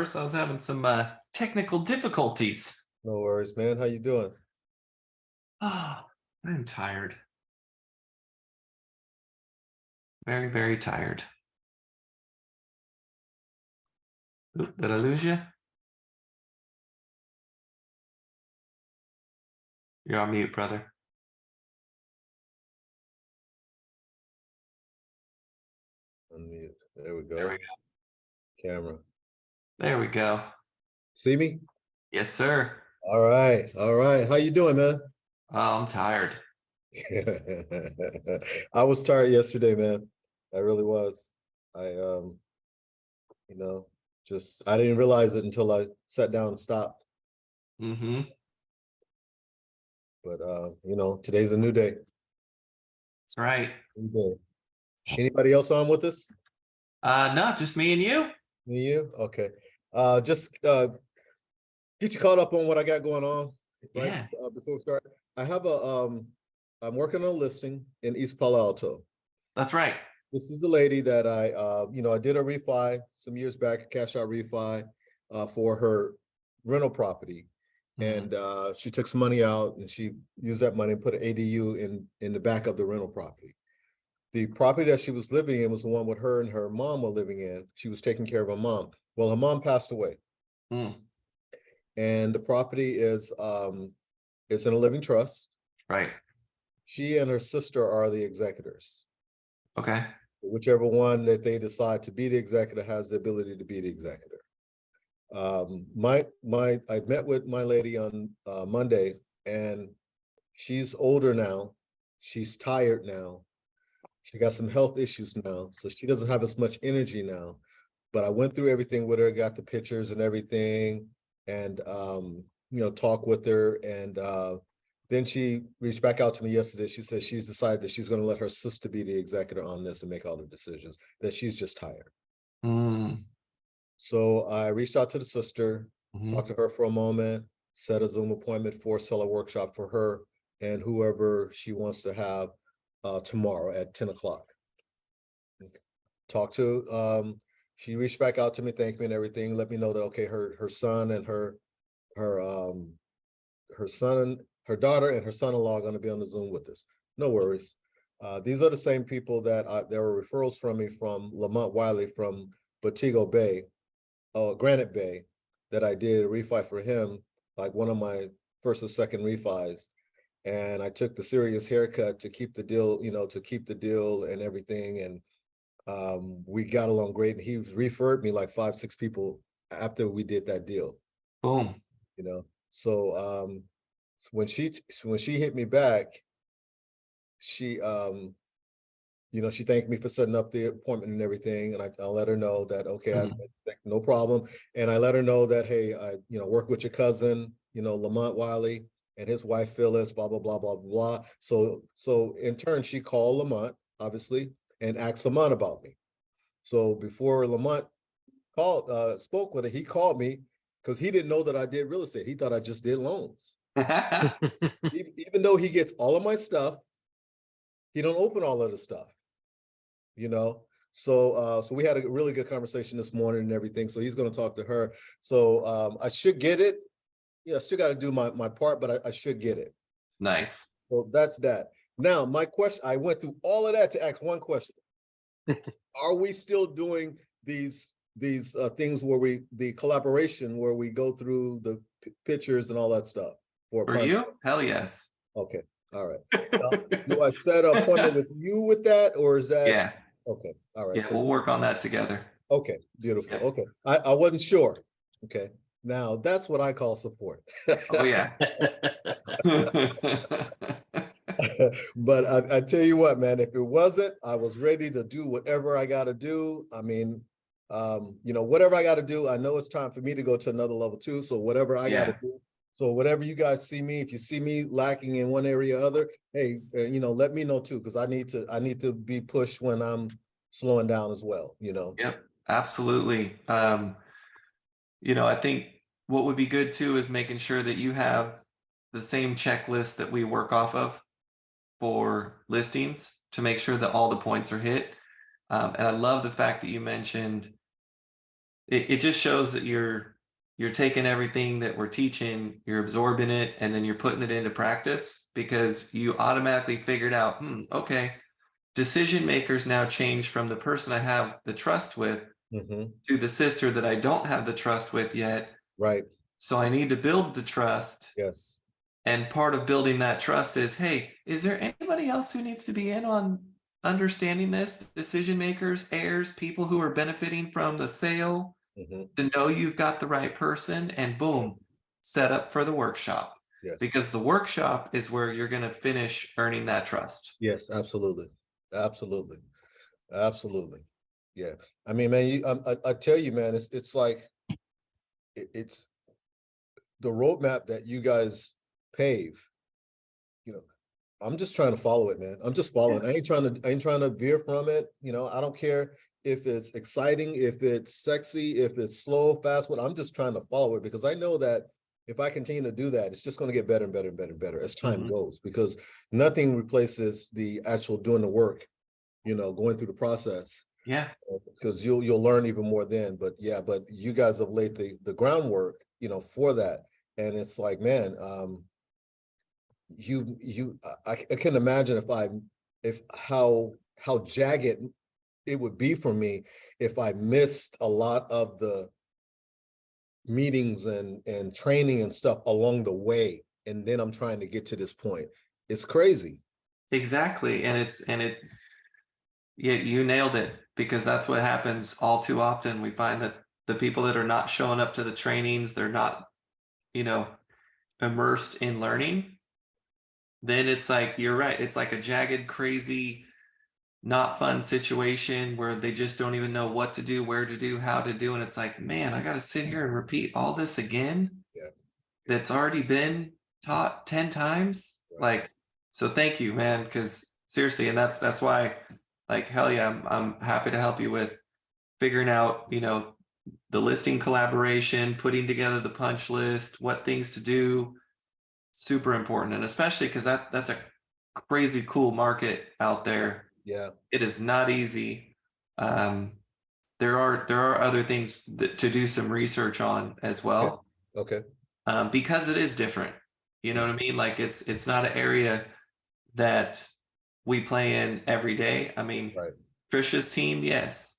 First, I was having some technical difficulties. No worries, man. How you doing? Oh, I'm tired. Very, very tired. Oop, did I lose you? You're on mute, brother. Unmute. There we There we go. go. Camera. There we go. See me? Yes, sir. All right. All right. How you doing, man? Oh, I'm tired. I was tired yesterday, man. I really was. I you know, just I didn't realize it until I sat down and stopped. Mm-hmm. But today's a new day. That's right. New day. Anybody else on with us? No, just me and you. Me and you? Okay. Just get you caught up on what I got going on, right? Yeah, Before we start, I have I'm working on a listing in East Palo Alto. that's right. This is the lady that I did a refi some years back, a cash out refi for her rental property. Mhm. And she took some money out and she used that money and put an ADU in the back of the rental property. The property that she was living in was the one with her and her mom were living in. She was taking care of her mom. Well, her mom passed away. Mm, And the property is it's in a living trust. right. She and her sister are the executors. Okay. Whichever one that they decide to be the executor has the ability to be the executor. I met with my lady on Monday, and she's older now. She's tired now. She got some health issues now, so she doesn't have as much energy now. But I went through everything with her, got the pictures and everything, and talk with her. And then she reached back out to me yesterday. She said she's decided that she's going to let her sister be the executor on this and make all the decisions, that she's just tired. Mm, So I reached out to the sister, talked hmm. to her for a moment, set a Zoom appointment for a seller workshop for her and whoever she wants to have tomorrow at 10 o'clock. Talk to she reached back out to me, thanked me and everything, let me know that okay, her son and her her son, her daughter and her son-in-law are going to be on the Zoom with us. No worries. These are the same people that there were referrals from me from Lamont Wiley from Batigo Bay, Granite Bay, that I did a refi for him, like one of my first or second refis. And I took the serious haircut to keep the deal, to keep the deal and everything. And we got along great. And he referred me like 5, 6 people after we did that deal, Boom. you know. So when she hit me back, she she thanked me for setting up the appointment and everything. And I let her know that, okay, Mhm. no problem. And I let her know that, hey, I, work with your cousin, Lamont Wiley and his wife, Phyllis, blah, blah, blah, blah, blah. So in turn, she called Lamont, obviously, and asked Lamont about me. So before Lamont spoke with her, he called me because he didn't know that I did real estate. He thought I just did loans. Even though he gets all of my stuff, he don't open all of the stuff. So we had a really good conversation this morning and everything. So he's going to talk to her. So I should get it. I still got to do my part, but I should get it. Nice. So that's that. Now, my question, I went through all of that to ask one question. Are we still doing these things where the collaboration where we go through the pictures and all that stuff for For content? you? Hell yes. Okay. All right. Now, do I set an appointment with you with that, or is that Yeah. okay? All right. Yeah, So we'll work on that together. okay, beautiful. Yeah. Okay. I wasn't sure. Okay. Now that's what I call support. Oh yeah. But I tell you what, man, if it wasn't, I was ready to do whatever I got to do. I mean, whatever I got to do, I know it's time for me to go to another level too. So whatever I got to Yeah. do. So whatever you guys see me, if you see me lacking in one area or other, hey, let me know too, because I need to be pushed when I'm slowing down as well. Yep. Absolutely. I think what would be good too is making sure that you have the same checklist that we work off of for listings to make sure that all the points are hit. And I love the fact that you mentioned it just shows that you're taking everything that we're teaching, you're absorbing it, and then you're putting it into practice because you automatically figured out, okay, decision makers now change from the person I have the trust with Hmm. to the sister that I don't have the trust with yet. Right. So I need to build the trust. Yes. And part of building that trust is, hey, is there anybody else who needs to be in on understanding this? Decision makers, heirs, people who are benefiting from the sale, Hmm. to know you've got the right person, and Right. boom, set up for the workshop. Yes. Because the workshop is where you're going to finish earning that trust. Yes. Absolutely. Absolutely. Absolutely. Yeah. I mean, man, I tell you, man, it's like it's the roadmap that you guys pave. You know, I'm just trying to follow it, man. I'm just following. I ain't trying to veer from it. I don't care if it's exciting, if it's sexy, if it's slow, fast, what I'm just trying to follow it because I know that if I continue to do that, it's just going to get better and better and better and better as time Mhm. goes because nothing replaces the actual doing the work, going through the process Yeah, because you'll learn even more then. But yeah, but you guys have laid the groundwork, for that. And it's like, man, I can imagine if how jagged it would be for me if I missed a lot of the meetings and training and stuff along the way, and then I'm trying to get to this point. It's crazy. exactly. Yeah, you nailed it because that's what happens all too often. We find that the people that are not showing up to the trainings, they're not, you know, immersed in learning. Then it's like, you're right. It's like a jagged, crazy, not fun situation where they just don't even know what to do, where to do, how to do. And it's like, man, I got to sit here and repeat all this again Yeah, yeah, that's already been taught 10 times. right. Like, so thank you, man. Cause seriously, and that's why, like, hell yeah, I'm happy to help you with figuring out, the listing collaboration, putting together the punch list, what things to do. Super important. And especially because that's a crazy cool market out Yeah, there. yeah. It is not easy. Um, there are other things to do some research on as Okay, well, okay. because it is different. You know Yeah, what I mean? Like it's not an area that we play in every day. I mean, right, Trisha's team, yes.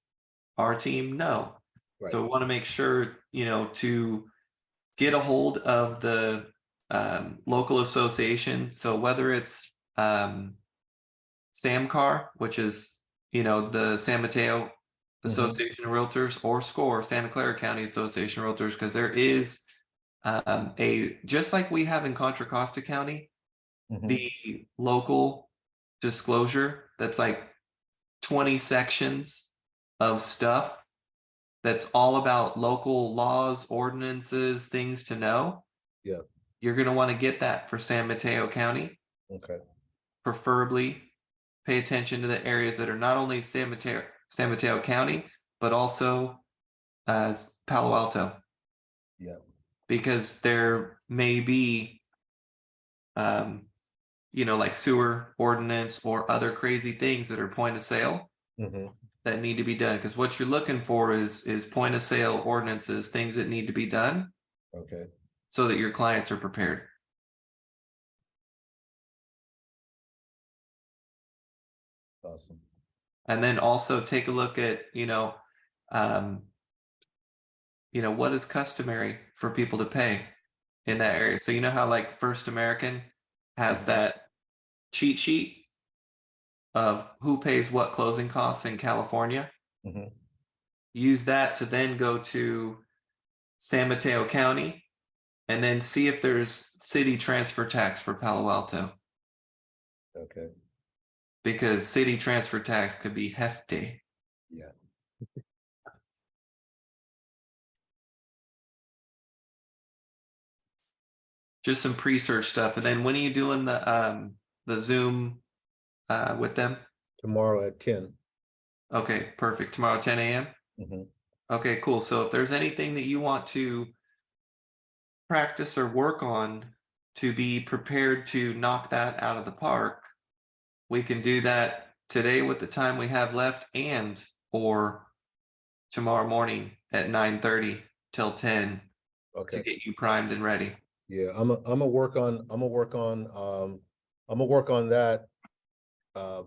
Our team, no. right. So we want to make sure, to get a hold of the local association. So whether it's SAMCAR, which is, the San Mateo Hmm. Association of Realtors, or SCORE, Santa Clara County Association of Realtors, because there is just like we have in Contra Costa County, Hmm. the local disclosure that's like 20 sections of stuff that's all about local laws, ordinances, things to know. Yeah, You're going to want to get that for San Mateo County, okay. preferably pay attention to the areas that are not only San Mateo County, but also Palo Alto, Yeah. because there may be, um, like sewer ordinance or other crazy things that are point of sale Hmm. that need to be done. Because what you're looking for is point of sale ordinances, things that need to be done Okay. so that your clients are prepared. Awesome. And then also take a look at, um, what is customary for people to pay in that area. So you know how like First American has Mhm. that cheat sheet of who pays what closing costs in California. Mhm. Use that to then go to San Mateo County and then see if there's city transfer tax for Palo Alto, Okay. because city transfer tax could be hefty. Yeah. Just some pre-search stuff. And then when are you doing the Zoom with them? Tomorrow at 10. Okay, perfect. Tomorrow 10 a.m. Mhm. Okay, cool. So if there's anything that you want to practice or work on to be prepared to knock that out of the park, we can do that today with the time we have left, and or tomorrow morning at 9:30 till 10 to Okay. get you primed and ready. Yeah, I'm gonna work on that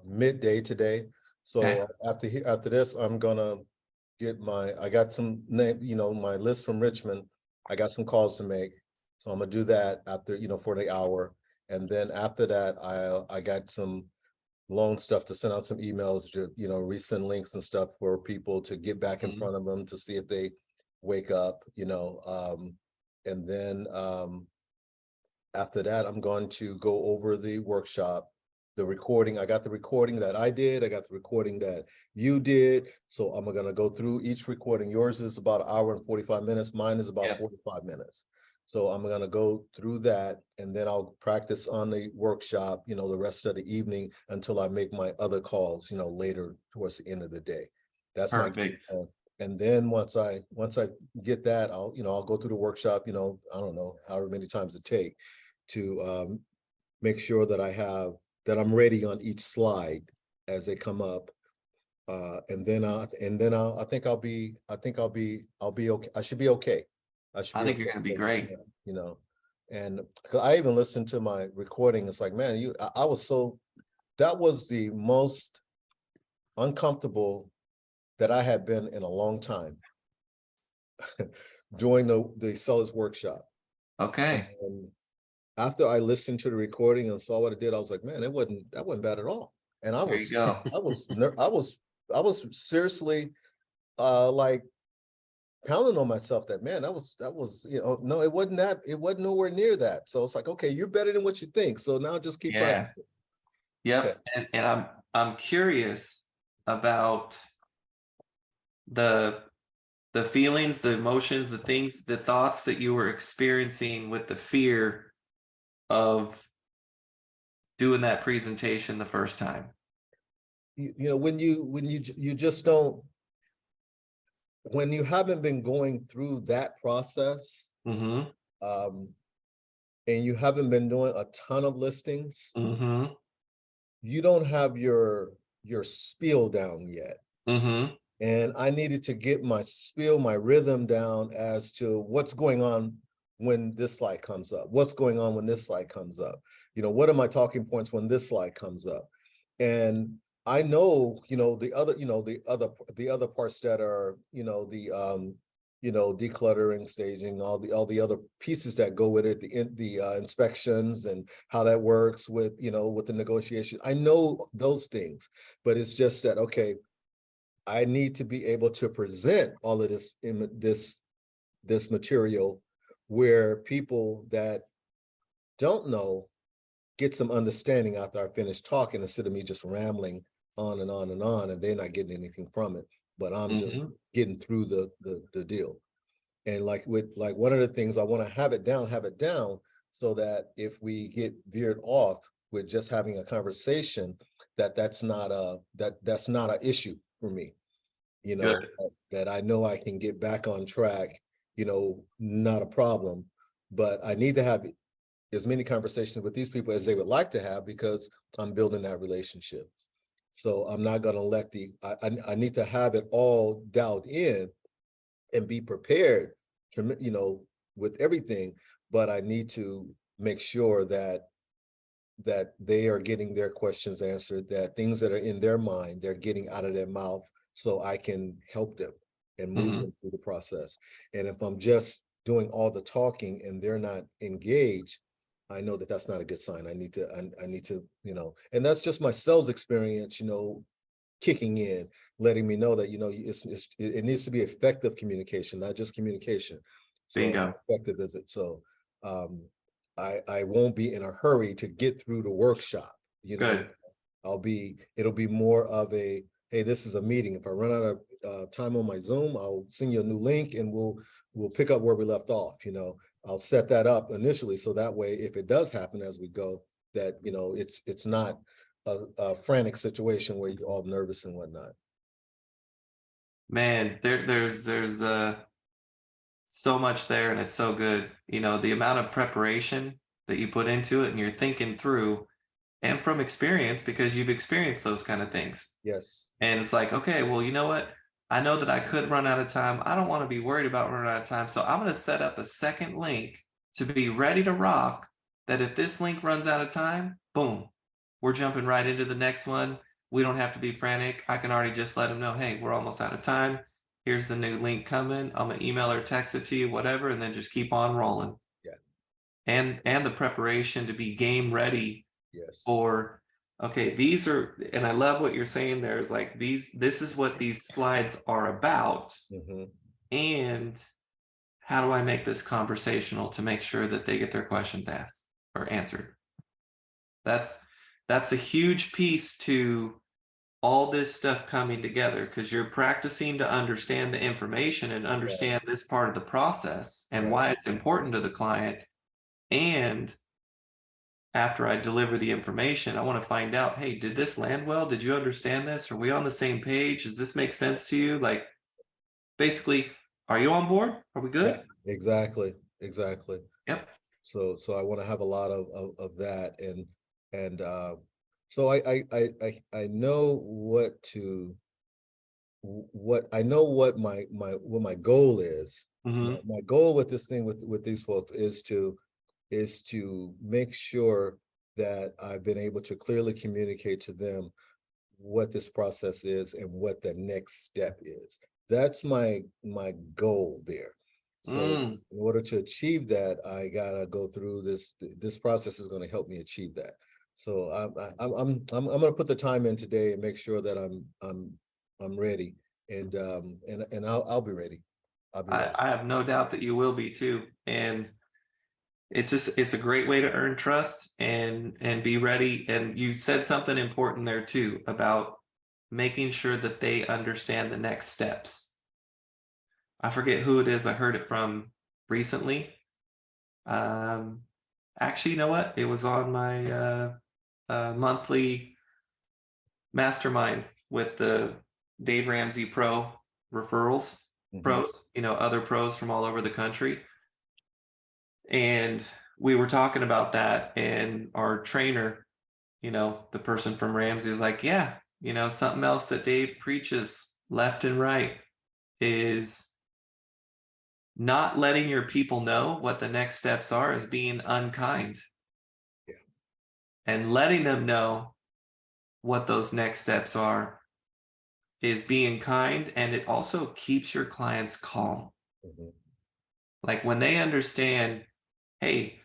midday today. Okay. So after this, I'm gonna I got some name, my list from Richmond. I got some calls to make. So I'm gonna do that after, for the hour. And then after that, I got some loan stuff to send out some emails to, resend links and stuff for people to get back in Mhm. front of them to see if they wake up, and then after that, I'm going to go over the workshop, the recording. I got the recording that I did. I got the recording that you did. So I'm going to go through each recording. Yours is about an hour and 45 minutes. Mine is about Yep. 45 minutes. So I'm going to go through that, and then I'll practice on the workshop, the rest of the evening until I make my other calls, later towards the end of the day. That's my Perfect. plan. And then once I get that, I'll go through the workshop, I don't know, however many times it take to make sure that I'm ready on each slide as they come up. I think I'll be okay. I should be okay. I should I be think okay. you're going to be great. You know, and 'cause I even listened to my recording. It's like, man, I was that was the most uncomfortable that I had been in a long time during the sellers workshop. Okay. And after I listened to the recording and saw what it did, I was like, man, that wasn't bad at all. And There you go. I was seriously like pounding on myself that, man, that was, no, it wasn't nowhere near that. So it's like, okay, you're better than what you think. So now just keep Yeah. practicing. Okay. Yep. And I'm curious about the the feelings, the emotions, the things, the thoughts that you were experiencing with the fear of doing that presentation the first time. You just don't, when you haven't been going through that process, Mm-hmm. um, and you haven't been doing a ton of listings, Mm-hmm. you don't have your spiel down yet. Mm-hmm. And I needed to get my spiel, my rhythm down as to what's going on when this slide comes up. What's going on when this slide comes up? What are my talking points when this slide comes up? And I know, the other parts that are, decluttering, staging, all the other pieces that go with it, the inspections and how that works with, with the negotiation. I know those things, but it's just that, okay, I need to be able to present all of this in this material where people that don't know get some understanding after I finish talking, instead of me just rambling on and on and on, and they're not getting anything from it, but I'm just Mm-hmm. getting through the deal. And like one of the things, I want to have it down so that if we get veered off with just having a conversation, that's not an issue for me, Good. that I know I can get back on track, not a problem. But I need to have as many conversations with these people as they would like to have, because I'm building that relationship. So I'm not going to let I need to have it all dialed in and be prepared to, with everything. But I need to make sure that they are getting their questions answered, that things that are in their mind, they're getting out of their mouth, so I can help them and move Mm-hmm. them through the process. And if I'm just doing all the talking and they're not engaged, I know that that's not a good sign. I need to, and that's just my sales experience, kicking in, letting me know that, it needs to be effective communication, not just communication. So Bingo. effective is it? So um, I won't be in a hurry to get through the workshop. Good. It'll be more of a, hey, this is a meeting. If I run out of time on my Zoom, I'll send you a new link and we'll pick up where we left off. I'll set that up initially, so that way, if it does happen as we go, that, it's not a frantic situation where you're all nervous and whatnot. Man, there's so much there, and it's so good. The amount of preparation that you put into it and you're thinking through, and from experience, because you've experienced those kind of things. Yes. And it's like, okay, well, you know what? I know that I could run out of time. I don't want to be worried about running out of time. So I'm going to set up a second link to be ready to rock. That if this link runs out of time, boom, we're jumping right into the next one. We don't have to be frantic. I can already just let them know, hey, we're almost out of time. Here's the new link coming. I'm gonna email or text it to you, whatever, and then just keep on rolling. Yeah. And the preparation to be game ready Yes. for, okay, these are, and I love what you're saying there is like this is what these slides are about. Hmm. And how do I make this conversational to make sure that they get their questions asked or answered? That's that's a huge piece to all this stuff coming together, because you're practicing to understand the information and Right. understand this part of the process and Right. why it's important to the client. And after I deliver the information, I want to find out, hey, did this land well? Did you understand this? Are we on the same page? Does this make sense to you? Like, basically, are you on board? Are we Yeah. good? Exactly. Exactly. Yep. So I want to have a lot of that, and so I know what I know what my goal is. Mm-hmm. My goal with this thing with these folks is to make sure that I've been able to clearly communicate to them what this process is and what the next step is. That's my goal there. So Mm. in order to achieve that, I gotta go through this process is going to help me achieve that. So I'm going to put the time in today and make sure that I'm ready, and I'll be ready. I'll be ready. I have no doubt that you will be too. And it's a great way to earn trust and be ready. And you said something important there too about making sure that they understand the next steps. I forget who it is I heard it from recently. Um, actually, you know what? It was on my monthly mastermind with the Dave Ramsey Pro referrals, Mhm. pros, other pros from all over the country. And we were talking about that, and our trainer, the person from Ramsey is like, yeah, something else that Dave preaches left and right is not letting your people know what the next steps are is being unkind, Yeah. and letting them know what those next steps are is being kind. And it also keeps your clients calm. Mhm. Like when they understand, hey,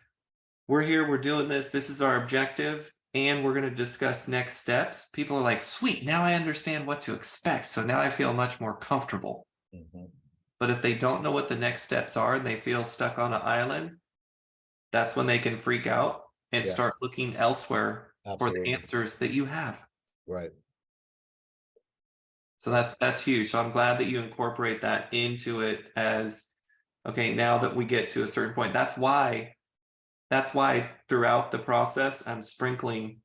we're here, we're doing this is our objective, and we're going to discuss next steps. People are like, sweet, now I understand what to expect. So now I feel much more comfortable. Mhm. But if they don't know what the next steps are and they feel stuck on an island, that's when they can freak out and Yeah. start looking elsewhere for the Absolutely. answers that you have. Right. So that's huge. So I'm glad that you incorporate that into it as, okay, now that we get to a certain point. That's why throughout the process I'm sprinkling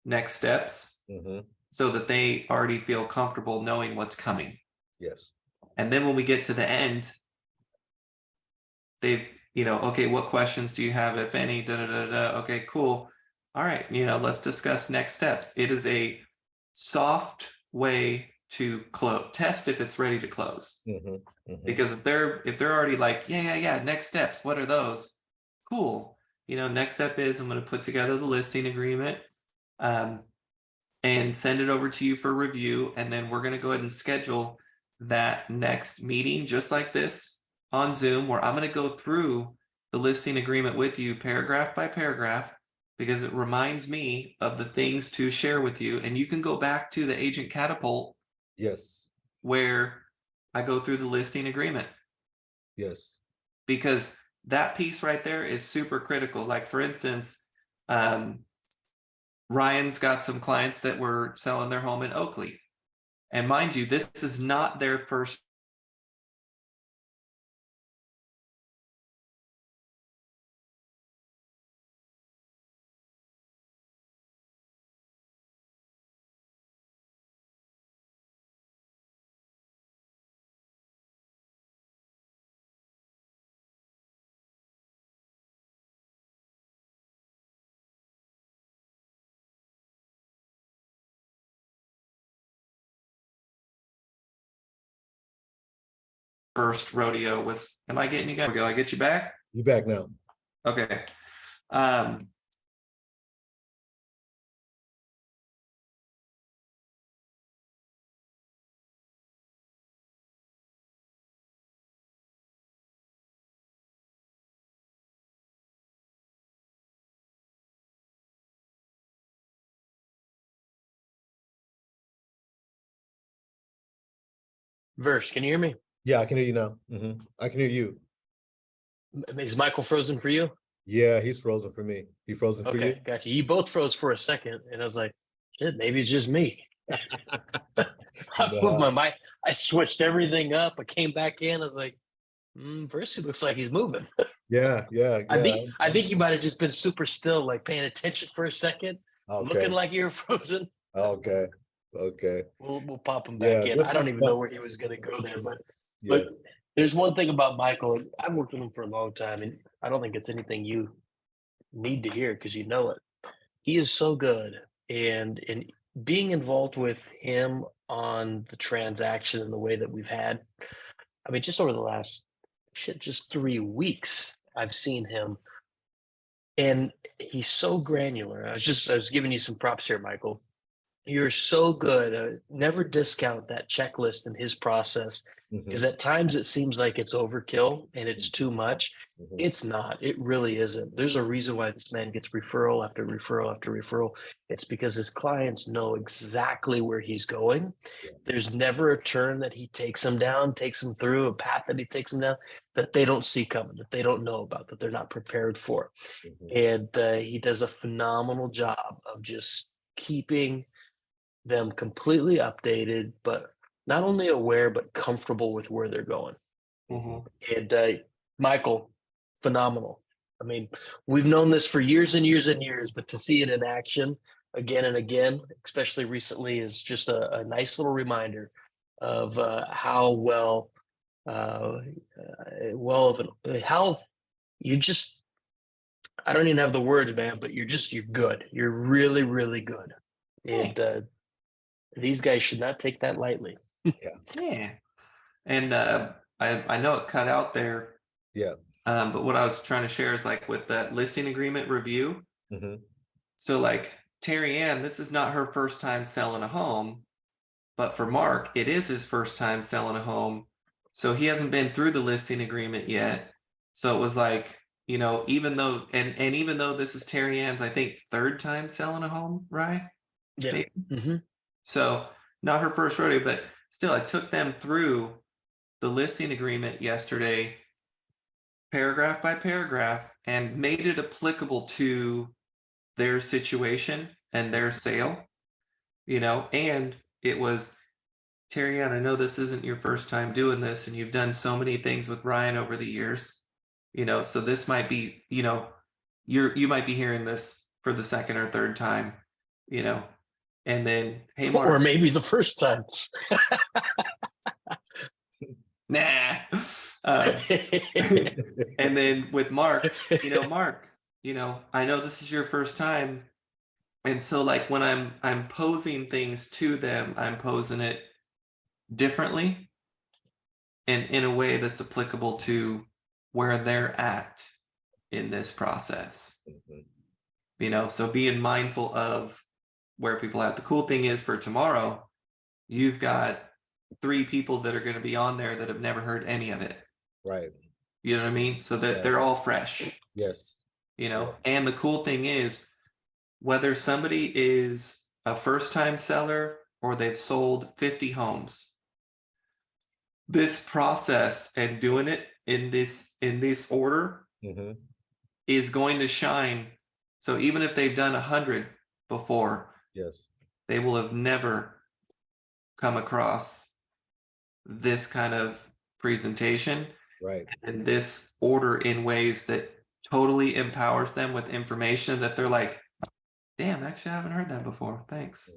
next steps Hmm. so that they already feel comfortable knowing what's coming. Yes. And then when we get to the end, they've, okay, what questions do you have, if any? Da, da, da, da. Okay, cool. All right, let's discuss next steps. It is a soft way to close, test if it's ready to close. Hmm. Hmm. Because if they're already like, yeah, yeah, yeah, next steps, what are those? Cool. Next step is I'm going to put together the listing agreement. Um, and send it over to you for review. And then we're going to go ahead and schedule that next meeting, just like this on Zoom, where I'm going to go through the listing agreement with you paragraph by paragraph, because it reminds me of the things to share with you. And you can go back to the agent catapult Yes. where I go through the listing agreement, Yes. because that piece right there is super critical. Like, for instance, um, Ryan's got some clients that were selling their home in Oakley. And mind you, this is not their first first rodeo was, am I getting you guys? I get you back? You back now? Okay. Um, Verse, can you hear me? Yeah, I can hear you now. I can hear you. Is Michael frozen for you? Yeah, he's frozen for me. He frozen for you? Okay, gotcha. You both froze for a second, and I was like, shit, maybe it's just me. I moved my mic. I switched everything up. I came back in. I was like, Verse looks like he's moving. Yeah, yeah, I yeah. think you might have just been super still, like paying attention for a second, Okay, looking like you're frozen. okay, okay. We'll pop him back Yeah, in. this I is don't even know where he was going to go there, yeah. but there's one thing about Michael. I've worked with him for a long time, and I don't think it's anything you need to hear because you know it. He is so good, and being involved with him on the transaction in the way that we've had. I mean, just over the last just 3 weeks, I've seen him, and he's so granular. I was giving you some props here, Michael. You're so good. Never discount that checklist and his process because at times it seems like it's overkill and it's too much. It's not. It really isn't. There's a reason why this man gets referral after referral after referral. It's because his clients know exactly where he's going. Yeah. There's never a turn that he takes them down, takes them through, a path that he takes them down that they don't see coming, that they don't know about, that they're not prepared for. And he does a phenomenal job of just keeping them completely updated, but not only aware, but comfortable with where they're going. And Michael, phenomenal. I mean, we've known this for years and years and years, but to see it in action again and again, especially recently, is just a nice little reminder of how how you just, I don't even have the word, man, but you're good. You're really, really good. And these guys should not take that lightly. yeah. And I know it cut out there. Yeah. But what I was trying to share is like with that listing agreement review. So like Terry Ann, this is not her first time selling a home, but for Mark, it is his first time selling a home. So he hasn't been through the listing agreement yet. So it was like, you know, even though even though this is Terry Ann's, I think, third time selling a home, right? Yeah. So not her first rodeo, but still, I took them through the listing agreement yesterday, paragraph by paragraph, and made it applicable to their situation and their sale, you know. And it was, Terry Ann, I know this isn't your first time doing this, and you've done so many things with Ryan over the years, you know, so this might be, you know, you might be hearing this for the second or third time, you know. And then, hey, Mark, or maybe the first time. nah. And then with Mark, you know, Mark, you know, I know this is your first time. And so like when I'm posing things to them, I'm posing it differently and in a way that's applicable to where they're at in this process. You know, so being mindful of where people are at. The cool thing is for tomorrow, you've got 3 people that are going to be on there that have never heard any of it. Right. You know what I mean? So that they're all fresh. Yes. You know, and the cool thing is whether somebody is a first-time seller or they've sold 50 homes, this process and doing it in this order is going to shine. So even if they've done 100 before, Yes, they will have never come across this kind of presentation, right. and this order in ways that totally empowers them with information that they're like, damn, actually I haven't heard that before, thanks.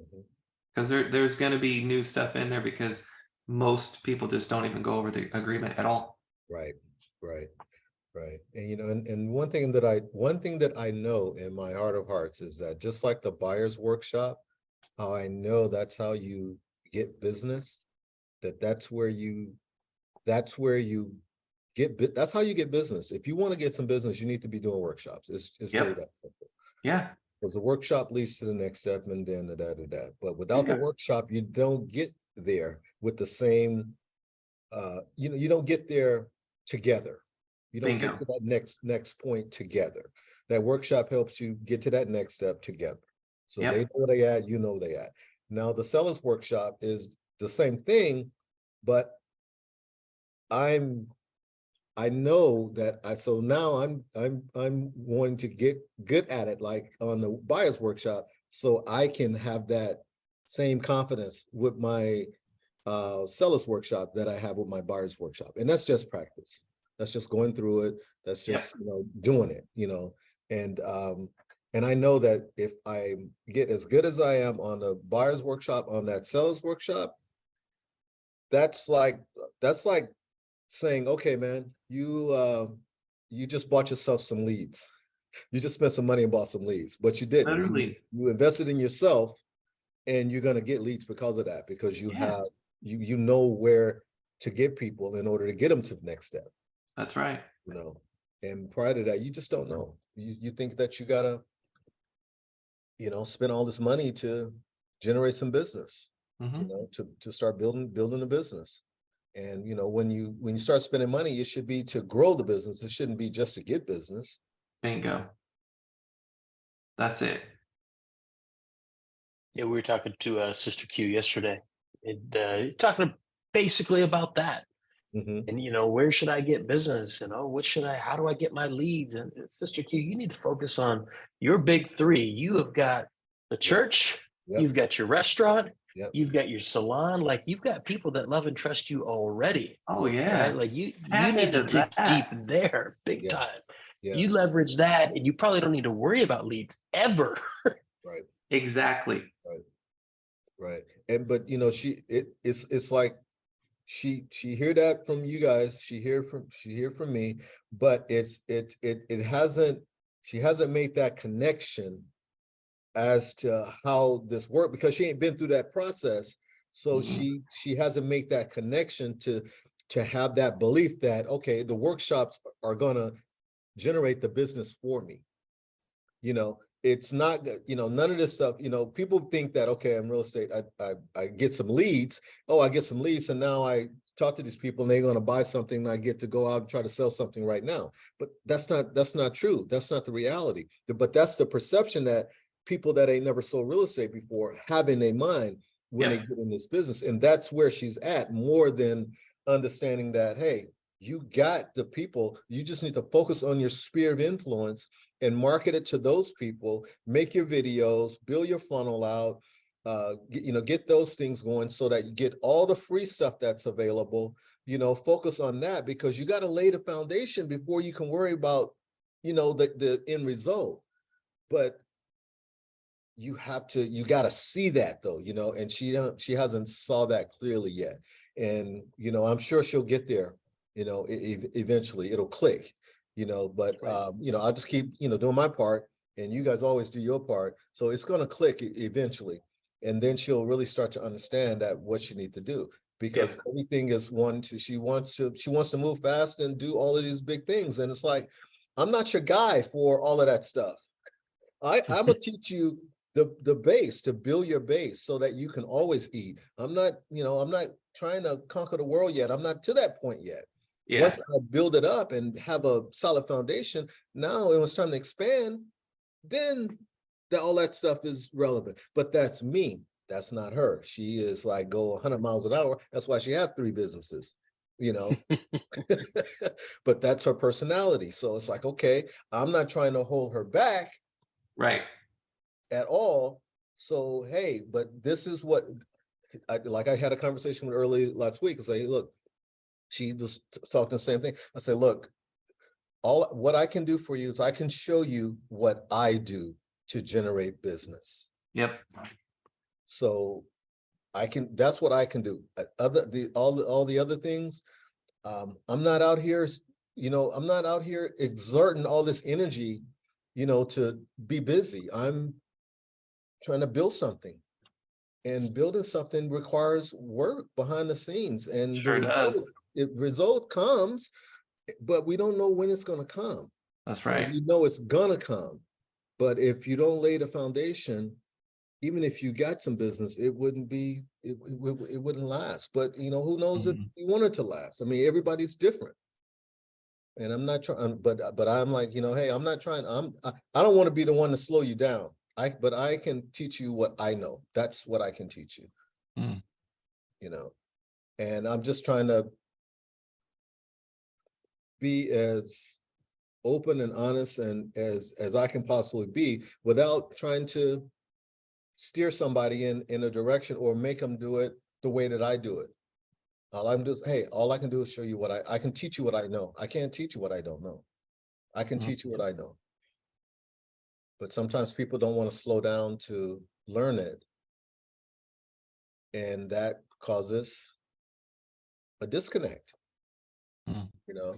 Because there's going to be new stuff in there because most people just don't even go over the agreement at all. Right, right, right. And you know, and one thing that I know in my heart of hearts is that just like the buyer's workshop, how I know that's how you get business, that's where you that's where you that's how you get business. If you want to get some business, you need to be doing workshops. It's really Yep. that simple. Yeah. Because the workshop leads to the next step and then da. But without the Yeah. workshop, you don't get there with the same, you don't get there together. You don't get Bingo. to that next point together. That workshop helps you get to that next step together. So they Yep. know where they at, you know they at. Now the seller's workshop is the same thing, but I know that so now I'm wanting to get good at it, like on the buyer's workshop, so I can have that same confidence with my seller's workshop that I have with my buyer's workshop. And that's just practice. That's just going through it. That's Yep. just, doing it, and I know that if I get as good as I am on the buyer's workshop, on that seller's workshop, that's like saying, okay, man, you just bought yourself some leads. You just spent some money and bought some leads, but you didn't. Literally. You invested in yourself, and you're gonna get leads because of that, because you Yeah. have you know where to get people in order to get them to the next step, That's right. And prior to that, you just don't know. You think that you gotta, spend all this money to generate some business, Mhm. to start building a business. And when you start spending money, it should be to grow the business. It shouldn't be just to get business. Bingo. That's it. Yeah, we were talking to Sister Q yesterday, and talking basically about that. Mhm. And where should I get business? And what should I? How do I get my leads? And Sister Q, you need to focus on your big three. You have got the church, Yep. you've got your restaurant, Yep. you've got your salon. Like you've got people that love and trust you already. Oh Right? yeah. Like you Tap need to into dig deep that. there, big Yeah. time. Yeah. You leverage that, and you probably don't need to worry about leads ever. Right. Exactly. Right. And but it's like she hear that from you guys. She hear from me, but it hasn't she hasn't made that connection as to how this worked, because she ain't been through that process. So Mhm. she hasn't made that connection to have that belief that, okay, the workshops are gonna generate the business for me. It's not, none of this stuff, people think that, okay, I'm real estate, I get some leads. Oh, I get some leads, and now I talk to these people and they're going to buy something, and I get to go out and try to sell something right now. But that's not true. That's not the reality. But that's the perception that people that ain't never sold real estate before have in their mind when they Yep. get in this business. And that's where she's at, more than understanding that, hey, you got the people, you just need to focus on your sphere of influence and market it to those people. Make your videos, build your funnel out, get those things going so that you get all the free stuff that's available. Focus on that, because you got to lay the foundation before you can worry about, the end result. But you got to see that though, and she hasn't saw that clearly yet. And I'm sure she'll get there, eventually it'll click, but Right. I'll just keep doing my part, and you guys always do your part, so it's going to click eventually. And then she'll really start to understand that what she needs to do, because Yep. everything is she wants to move fast and do all of these big things, and it's like, I'm not your guy for all of that stuff. I'm gonna teach you the base, to build your base so that you can always eat. I'm not trying to conquer the world yet. I'm not to that point yet. Yeah. Once I build it up and have a solid foundation, now when it's time to expand, then all that stuff is relevant. But that's me. That's not her. She is like go 100 miles an hour. That's why she have 3 businesses, you know. But that's her personality. So it's like, okay, I'm not trying to hold her back Right. at all. So, hey, but this is what I had a conversation with early last week. I say, look, she was talking the same thing. I say, look, all what I can do for you is I can show you what I do to generate business. Yep. So that's what I can do. All the other things, I'm not out here, I'm not out here exerting all this energy, to be busy. I'm trying to build something, and building something requires work behind the scenes, and the Sure reward does. result comes, but we don't know when it's going to come. That's Well, right. we know it's gonna come, but if you don't lay the foundation, even if you got some business, it wouldn't be, it wouldn't last. But you know, who knows if you want it to last? I mean, everybody's different. And I'm not trying, but I'm like, you know, hey, I'm not trying, I don't want to be the one to slow you down. But I can teach you what I know. That's what I can teach you. Mm. You know, and I'm just trying to be as open and honest and as I can possibly be without trying to steer somebody in a direction or make them do it the way that I do it. All I'm just, hey, all I can do is show you what I can teach you what I know. I can't teach you what I don't know. I can teach you what I know. But sometimes people don't want to slow down to learn it. And that causes a disconnect, Mm. you know.